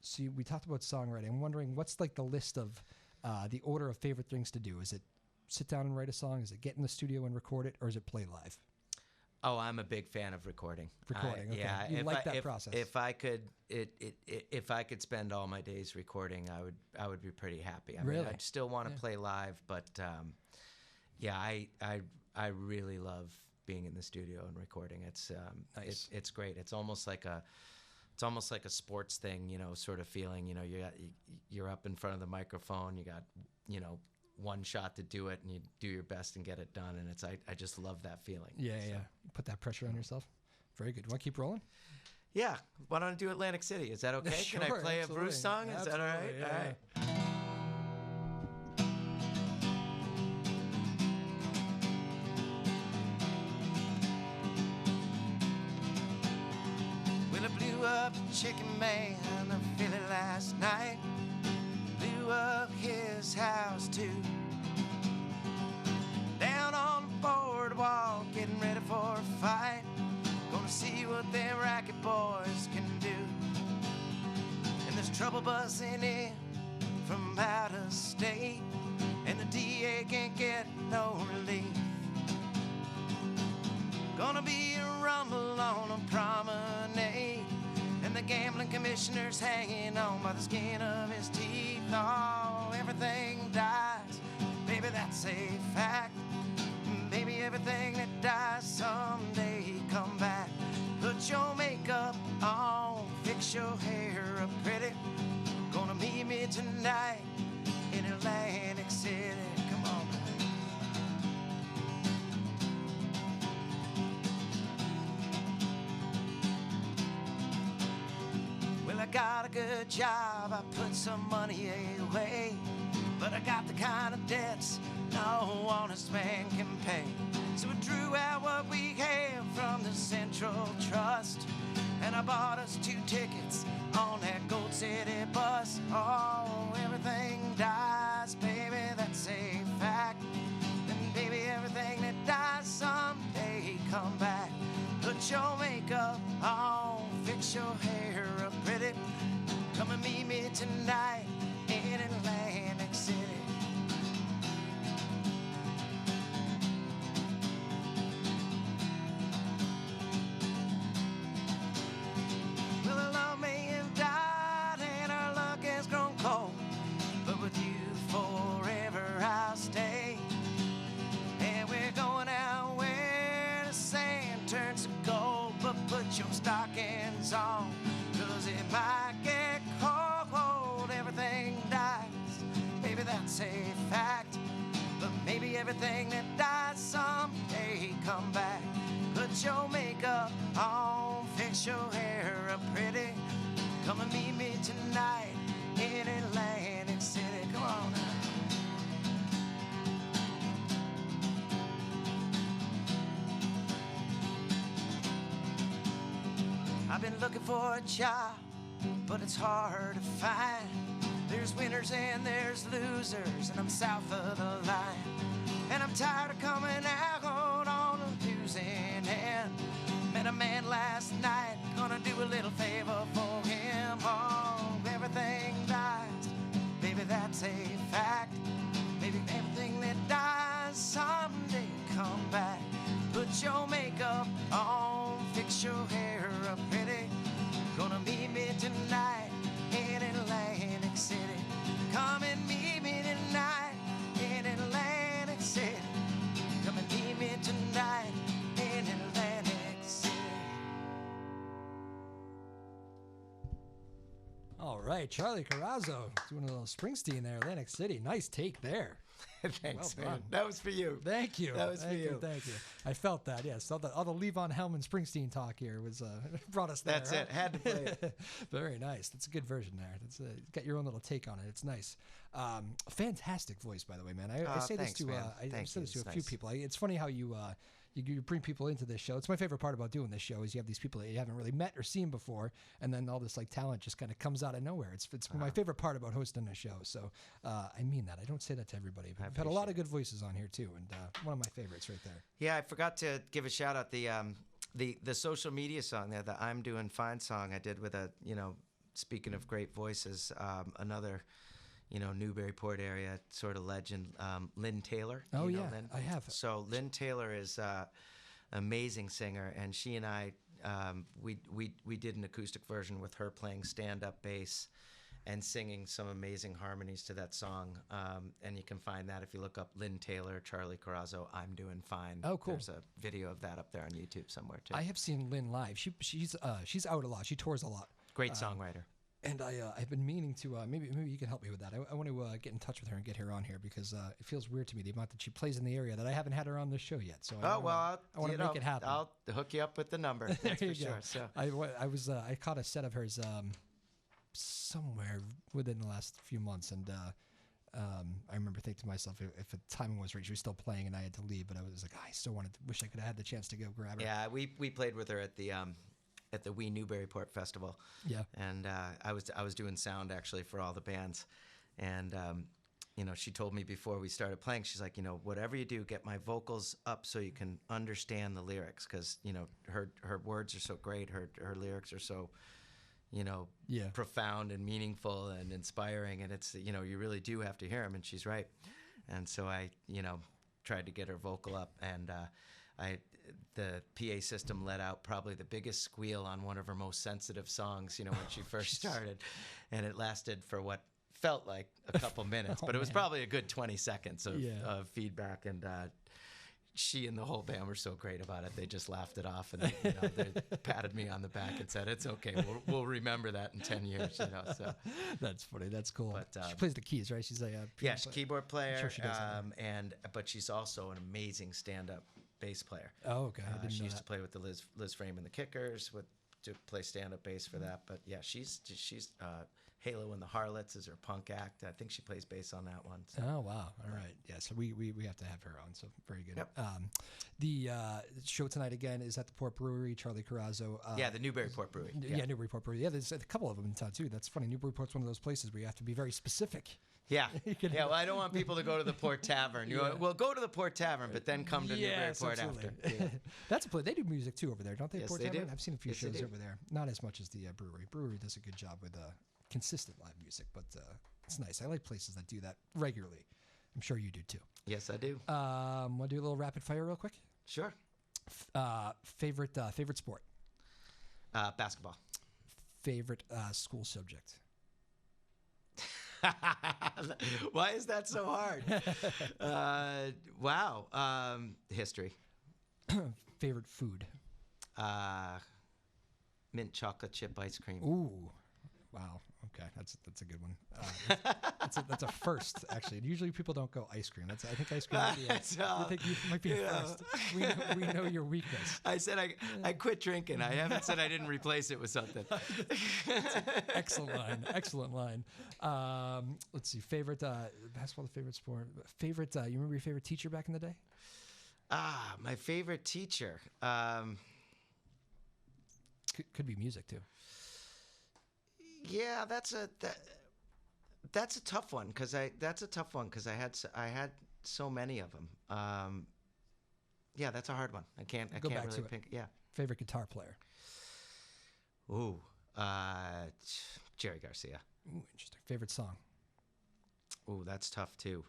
So we talked about songwriting. I'm wondering what's the list of the order of favorite things to do. Is it sit down and write a song? Is it get in the studio and record it, or is it play live? Oh, I'm a big fan of recording. Okay. Yeah, you like that process. If I could spend all my days recording, I would be pretty happy. I mean, I'd still want to play live, but I really love being in the studio and recording. It's nice. It's great. It's almost like a sports thing, sort of feeling. You're up in front of the microphone. You got one shot to do it, and you do your best and get it done. And I just love that feeling. Yeah. Put that pressure on yourself. Very good. You want to keep rolling? Yeah. Why don't I do Atlantic City? Is that okay? Sure, Can I play absolutely. a Bruce song? Is that all right? Yeah. All right. Well, I blew up the chicken man of Philly last night. Blew up his house too. Down on the boardwalk, getting ready for a fight. Gonna see what them racket boys can do. And there's trouble buzzing in from out of state, and the DA can't get no relief. Gonna be a rumble on a promenade, and the gambling commissioner's hanging on by the skin of his teeth. Oh, everything dies, baby, that's a fact. Baby, everything that dies someday come back. Put your makeup on, fix your hair up pretty. Gonna meet me tonight in Atlantic City. Come on, baby. Well, I got a good job, I put some money away, but I got the kind of debts no honest man can pay. So I drew out what we have from the Central Trust, and I bought us 2 tickets on that Gold City bus. Oh, everything dies, baby, that's a fact. And baby, everything that dies someday come back. Put your makeup on, fix your hair up pretty. Come and meet me tonight in Atlantic City. Well, the love may have died and our luck has grown cold, but with you everything that dies someday come back. Put your makeup on, fix your hair up pretty. Come and meet me tonight in Atlantic City. Come on now. I've been looking for a job, but it's hard to find. There's winners and there's losers, and I'm south of the line. And I'm tired of coming out on a losing end. Met a man last night, gonna do a little favor for him. Oh, everything dies, baby, that's a fact. Maybe everything that dies someday come back. Put your makeup on, fix your hair up pretty. Gonna meet me tonight in Atlantic City. Come and meet me tonight in Atlantic City. Come and meet me tonight in Atlantic City. All right, Charley Carrozo doing a little Springsteen there, Atlantic City. Nice take there. Thanks, Well man. done. That was for you. Thank you. That was for you. Thank you. I felt that. Yes, all the Levon Helm Springsteen talk here was brought us there. That's it. Had to play it. Very nice. That's a good version there. That's got your own little take on it. It's nice. Fantastic voice, by the way, man. I say thanks, this to man. I say this to a It's few nice. people. It's funny how you bring people into this show. It's my favorite part about doing this show is you have these people that you haven't really met or seen before, and then all this like talent just kind of comes out of nowhere. It's my favorite part about hosting a show. So I mean that. I don't say that to everybody. But I've had a lot of good voices on here too, and one of my favorites right there. Yeah, I forgot to give a shout out the social media song there, the "I'm Doing Fine" song I did with speaking of great voices, another Newburyport area sort of legend, Lynn Taylor. Oh, You know yeah, Lynn? I have. So Lynn Taylor is an amazing singer, and she and I we did an acoustic version with her playing stand-up bass and singing some amazing harmonies to that song. And you can find that if you look up Lynn Taylor, Charley Carrozo, "I'm Doing Fine." Oh, cool. There's a video of that up there on YouTube somewhere too. I have seen Lynn live. She's out a lot. She tours a lot. Great songwriter. And I've been meaning to maybe you can help me with that. I want to get in touch with her and get her on here because it feels weird to me the amount that she plays in the area that I haven't had her on this show yet. So I want to make it happen. I'll hook you up with the number. That's There for you go. sure. So I caught a set of hers somewhere within the last few months, and I remember thinking to myself, if the timing was right, she was still playing, and I had to leave. But I was like, I still wish I could have had the chance to go grab her. yeah, we played with her at the Wee Newburyport Festival. Yeah. And I was doing sound actually for all the bands, and she told me before we started playing, she's like, whatever you do, get my vocals up so you can understand the lyrics, because her words are so great, her lyrics are so profound and meaningful and inspiring, and it's you really do have to hear them, and she's right. And so I tried to get her vocal up, and the PA system let out probably the biggest squeal on one of her most sensitive songs, when she first started, and it lasted for what felt like a couple minutes, but it was probably a good 20 seconds of feedback, and she and the whole band were so great about it. They just laughed it off, and they patted me on the back and said, "It's okay. We'll remember that in 10 years." So That's funny. That's cool. But, she plays the keys, right? She's a she's a keyboard player. I'm sure she does but she's also an amazing stand-up bass player. Oh, okay. I didn't She know used that. to play with the Liz Frame and the Kickers to play stand-up bass for that. But yeah, she's Halo and the Harlots is her punk act. I think she plays bass on that one. So. Oh wow! All right, yeah. So we have to have her on. So very good. Yep. The show tonight again is at the Port Brewery. Charley Carrozo. Yeah, the Newburyport Brewery. Yeah, Newburyport Brewery. Yeah, there's a couple of them in town too. That's funny. Newburyport's one of those places where you have to be very specific. Yeah. Yeah, well, I don't want people to go to the Port Tavern. Well, go to the Port Tavern, but then come to Newburyport after. Yeah. That's a place. They do music too over there, don't they? Yes, Port they Tavern? do. I've seen a few Yes, they shows do. over there. Not as much as the brewery. Brewery does a good job with consistent live music, but it's nice. I like places that do that regularly. I'm sure you do too. Yes, I do. Want to do a little rapid fire real quick? Sure. Favorite sport? Basketball. Favorite school subject? Why is that so hard? Wow. History. Favorite food? Mint chocolate chip ice cream. Ooh, wow. Okay, that's a good one. That's a first, actually. Usually people don't go ice cream. I think ice cream. I think you might be first. We know your weakness. I said I quit drinking. I haven't said I didn't replace it with something. Excellent line. Excellent line. Let's see. Favorite basketball. Favorite sport. Favorite. You remember your favorite teacher back in the day? My favorite teacher. Could be music too. Yeah, that's a tough one because I had so many of them. Yeah, that's a hard one. I can't really pick. Yeah. Favorite guitar player. Ooh, Jerry Garcia. Ooh, interesting. Favorite song. Ooh, that's tough too.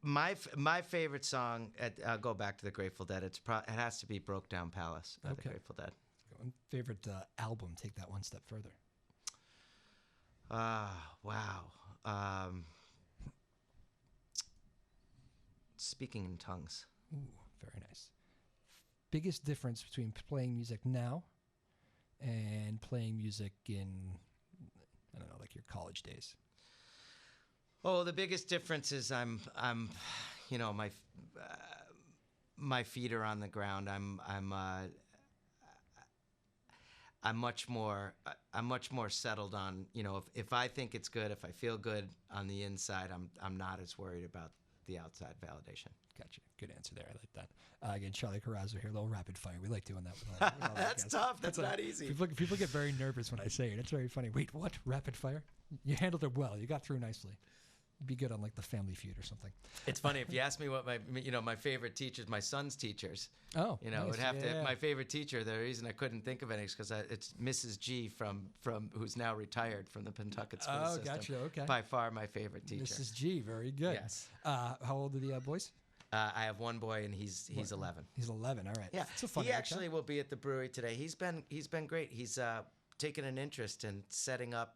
My favorite song. I'll go back to the Grateful Dead. It has to be "Broke Down Palace" by the Grateful Dead. Favorite album? Take that one step further. Wow. Speaking in Tongues. Ooh, very nice. Biggest difference between playing music now and playing music in, I don't know, like your college days? Oh, the biggest difference is I'm my feet are on the ground. I'm much more settled on, if I think it's good, if I feel good on the inside, I'm not as worried about the outside validation. Gotcha. Good answer there. I like that. Again, Charley Carrozo here, a little rapid fire. We like doing that with all That's guests. tough. That's not easy. People get very nervous when I say it. It's very funny. Wait, what? Rapid fire? You handled it well. You got through nicely. You'd be good on like the Family Feud or something. It's funny if you ask me what my favorite teachers, my son's teachers. Oh, nice. Would have to. My favorite teacher. The reason I couldn't think of any is because it's Mrs. G from who's now retired from the Pentucket school system. Oh, gotcha. Okay. By far my favorite teacher. Mrs. G. Very good. Yes. How old are the boys? I have one boy and he's 11. He's 11. All right. Yeah. It's a fun he actually will be at the brewery today. He's been great. He's taken an interest in setting up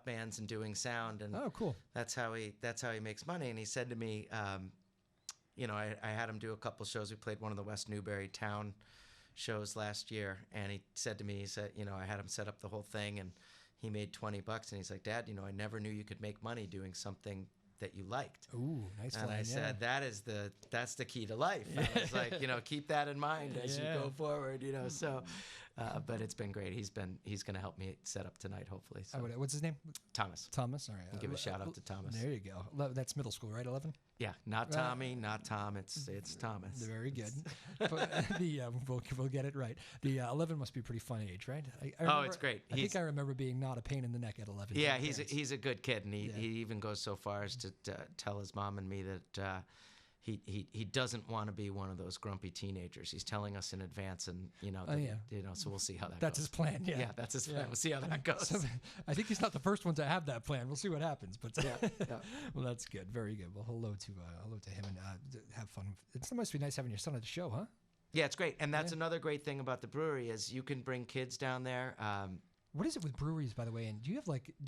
bands and doing sound, and oh, cool. That's how he makes money. And he said to me, I had him do a couple shows. We played one of the West Newbury town shows last year, and he said to me, I had him set up the whole thing, and he made $20, and he's like, Dad, I never knew you could make money doing something that you liked. Ooh, nice. And I said, that's the key to life. I was like, keep that in mind as you go forward, so. But it's been great. He's going to help me set up tonight, hopefully. So. What's his name? Thomas. Thomas. All right. I'll give a shout out to Thomas. There you go. That's middle school, right? 11. Yeah, not Tommy, not Tom. It's Thomas. Very good. We'll get it right. The 11 must be a pretty fun age, right? It's great. I think I remember being not a pain in the neck at 11. Yeah, he's a good kid, and he even goes so far as to tell his mom and me that he doesn't want to be one of those grumpy teenagers. He's telling us in advance, and so we'll see how that goes. That's his plan. Yeah, that's his plan. We'll see how that goes. So, I think he's not the first one to have that plan. We'll see what happens. But well, that's good. Very good. Well, hello to him, and have fun. It must be nice having your son at the show, huh? Yeah, it's great, and that's another great thing about the brewery is you can bring kids down there. What is it with breweries, by the way? And do you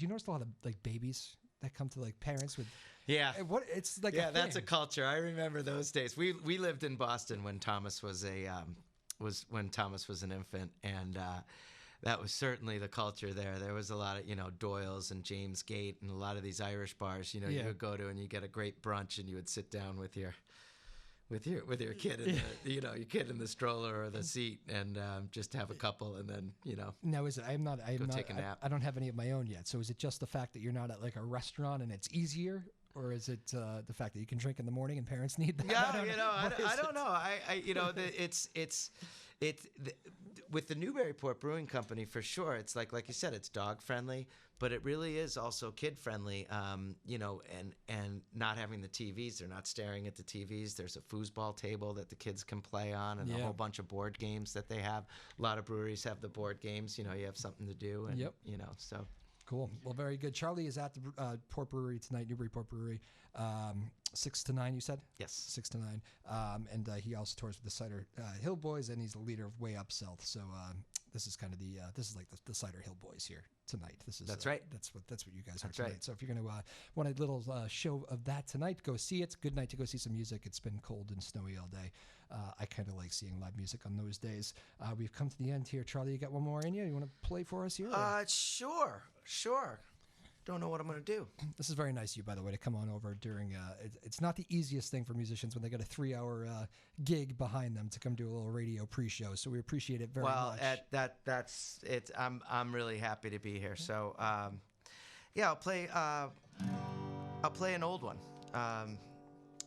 notice a lot of like babies that come to like parents with? Yeah. It's like that's a culture. I remember those days. We lived in Boston when Thomas was an infant, and that was certainly the culture there. There was a lot of Doyle's and James Gate and a lot of these Irish bars. You would go to and you get a great brunch and you would sit down with your kid in your kid in the stroller or the seat and just have a couple and then Now is it? Take a nap. I don't have any of my own yet. So is it just the fact that you're not at like a restaurant and it's easier? Or is it the fact that you can drink in the morning and parents need that? Yeah, I don't know. It's with the Newburyport Brewing Company for sure. It's like you said, it's dog friendly, but it really is also kid friendly. And not having the TVs, they're not staring at the TVs. There's a foosball table that the kids can play on, and a whole bunch of board games that they have. A lot of breweries have the board games. You have something to do, and so. Cool. Well, very good. Charlie is at the Port Brewery tonight, Newburyport Brewery, 6 to 9, you said? Yes. 6 to 9. And he also tours with the Cider Hill Boys, and he's the leader of Way Up South. So this is kind of this is like the Cider Hill Boys here tonight. That's right. That's what you guys are That's tonight. right. So if you're going to want a little show of that tonight, go see it. Good night to go see some music. It's been cold and snowy all day. I kind of like seeing live music on those days. We've come to the end here. Charlie, you got one more in you? You want to play for us here? Sure. Don't know what I'm going to do. This is very nice of you, by the way, to come on over during. It's not the easiest thing for musicians when they got a 3-hour gig behind them to come do a little radio pre-show. So we appreciate it very much. Well, that's it. I'm really happy to be here. So, I'll play an old one.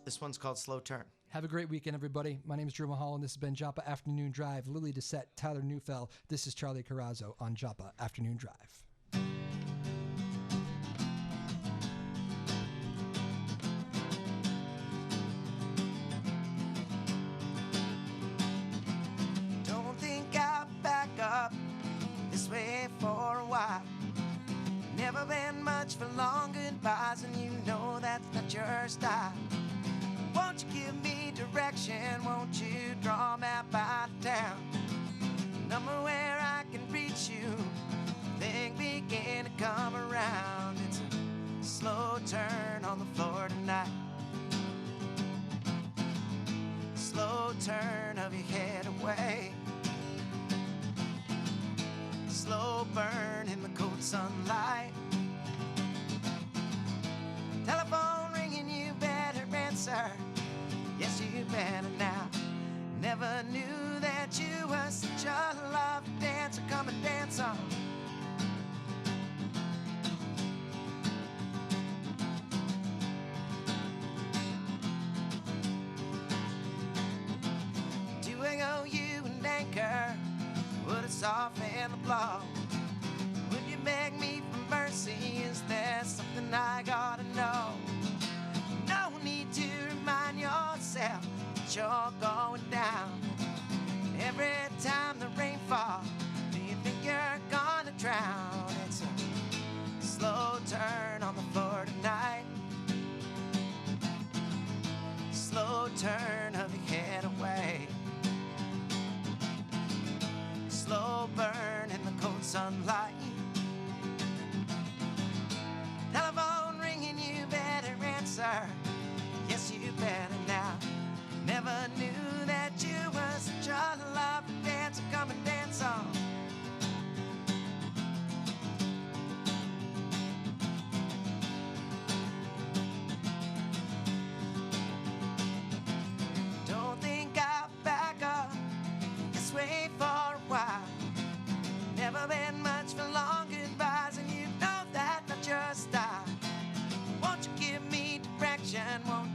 This one's called "Slow Turn." Have a great weekend, everybody. My name is Drew Moholland. This has been Joppa Afternoon Drive. Lily Doucette, Tyler Neufeld. This is Charley Carrozo on Joppa Afternoon Drive. Don't think I'll back up this way for a while. Never been much for long goodbyes, and you know that's not your style. Won't you give me direction? Won't you draw a map out of town? Number where I can reach you. Things begin to come around. It's a slow turn on the floor tonight. Slow turn of your head away. Slow burn in the cold sunlight. Telephone ringing, you better answer. Yes, you better now. Never knew that you were such a lovely dancer. Come and dance on. Doing you and anchor would have softened the blow. Would you beg me for mercy? Is there something I gotta know? No need to remind yourself that you're going down. Every time the rain falls, do you think you're gonna drown? It's a slow turn on the floor tonight. Slow turn of your head away. Slow burn in the cold sunlight. Telephone ringing, you better answer. Yes, you better now. Never knew that you were such a lovely dancer. Come and dance on. Don't think I'll back up this way for a while. Never been much for long goodbyes, and you know that not your style. Won't you give me direction? Won't